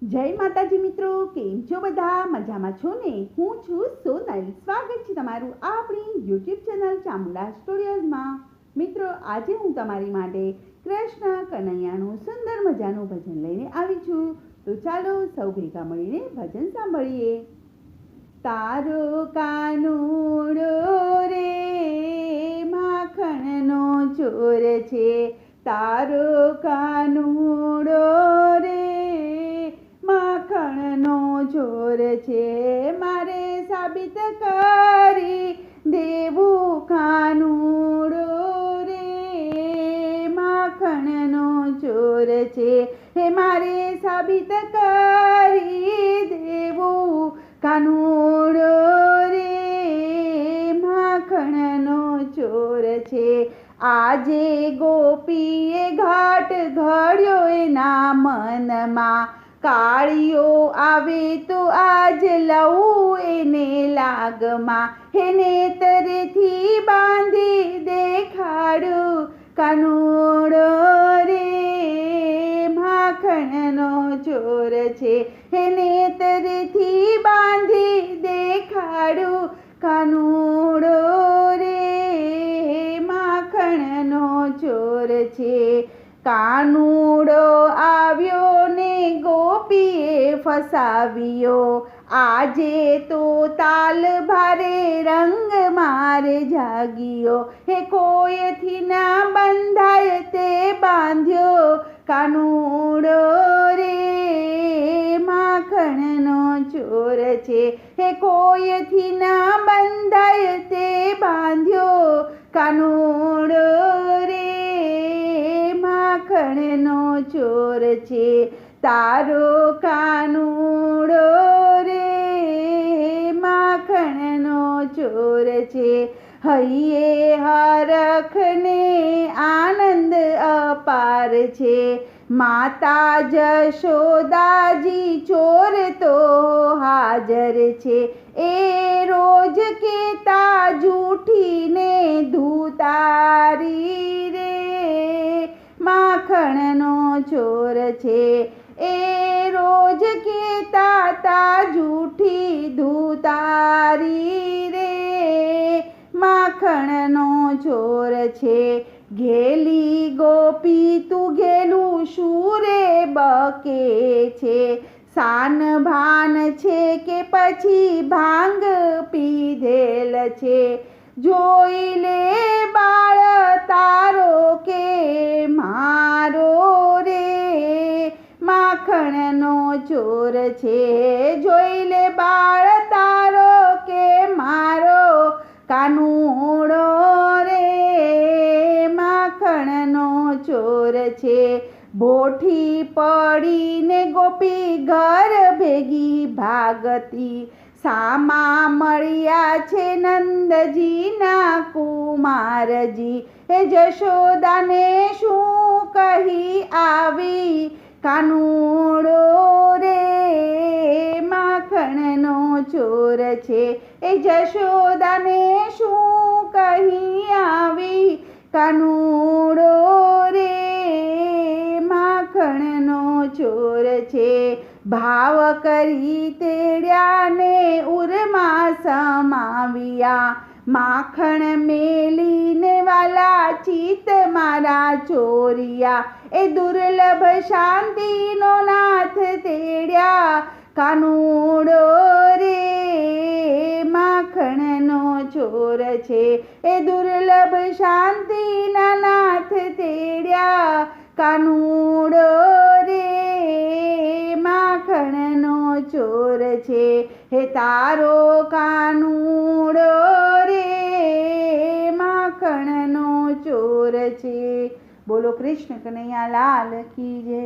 જય માતાજી મિત્રો, કેમ છો બધા? મજામાં છો ને? હું છું સોનલ. સ્વાગત છે તમારું આપણી યુટ્યુબ ચેનલ ચામુંડા સ્ટુડિયોઝમાં. મિત્રો, આજે હું તમારી માટે કૃષ્ણ કનૈયાનું સુંદર મજાનું ભજન લઈને આવી છું. તો ચાલો સૌ ભેગા મળીને ભજન સાંભળીએ. તારો કાનુડો રે માખણનો ચોર છે, તારો કાનુડો રે માખણનો ચોર છે, મારે સાબિત કરી દેવું કાનુડો રે માખણનો ચોર છે, હે મારે સાબિત કરી દેવું કાનુડો રે માખણનો ચોર છે. આજે ગોપીએ ઘાટ ઘડ્યો એના મનમાં, કાળિયો આવે તો આજ લઉં એને લાગમાં, હે નેતરેથી બાંધી દેખાડું કાનુડો રે માખણનો ચોર છે, હે નેતરેથી બાંધી દેખાડું કાનુડો રે માખણનો ચોર છે. કાનુડો આવ્યો ને ગોપીએ ફસાવ્યો, આજે તો તાલ ભારે રંગ મારે જાગ્યો, હે કોઈથી ના બંધાય તે બાંધ્યો કાનુડો રે માખણનો ચોર છે, હે કોઈથી ના બંધાય તે બાંધ્યો કાનુડો રે માખણનો ચોર છે. તારો કાનુડો રે માખણનો ચોર છે, હૈયે હરખને આનંદ અપાર છે, માતા જશોદાજી ચોર તો હાજર છે, એ રોજ કેતા જૂઠીને ધૂતારી રે માખણનો ચોર છે, એ રોજ કેતા તા જૂઠી ધૂતારી રે માખણનો ચોર છે. ઘેલી ગોપી તું ઘેલું શું રે બકે છે, સાન ભાન છે કે પછી ભાંગ પીધેલ છે, જોઈ લે બાળ તારો કે મારો રે માખણનો ચોર છે, જોઈ લે બાળ તારો કે મારો કાનુડો રે માખણનો ચોર છે. ભોઠી પડીને ગોપી ઘર ભેગી ભાગતી, સામા મળ્યા છે નંદજીના કુમારજી, હે જશોદાને શું કહી આવી કાનુડો રે માખણનો ચોર છે, એ જશોદાને શું કહી આવી કાનુડો રે માખણનો ચોર છે. ભાવ કરી તેડ્યા ને ઉરમાં સમાવ્યા, માખણ મેલીને વાલા ચિત મારા ચોરિયા, એ દુર્લભ શાંતિનો નાથ તેડ્યા કાનુડો રે માખણનો ચોર છે, એ દુર્લભ શાંતિના નાથ તેડ્યા કાનુડો રે માખણનો ચોર છે, હે તારો કાનુડો રે માખણનો ચોર છે. બોલો કૃષ્ણ કનૈયા લાલ કી જય.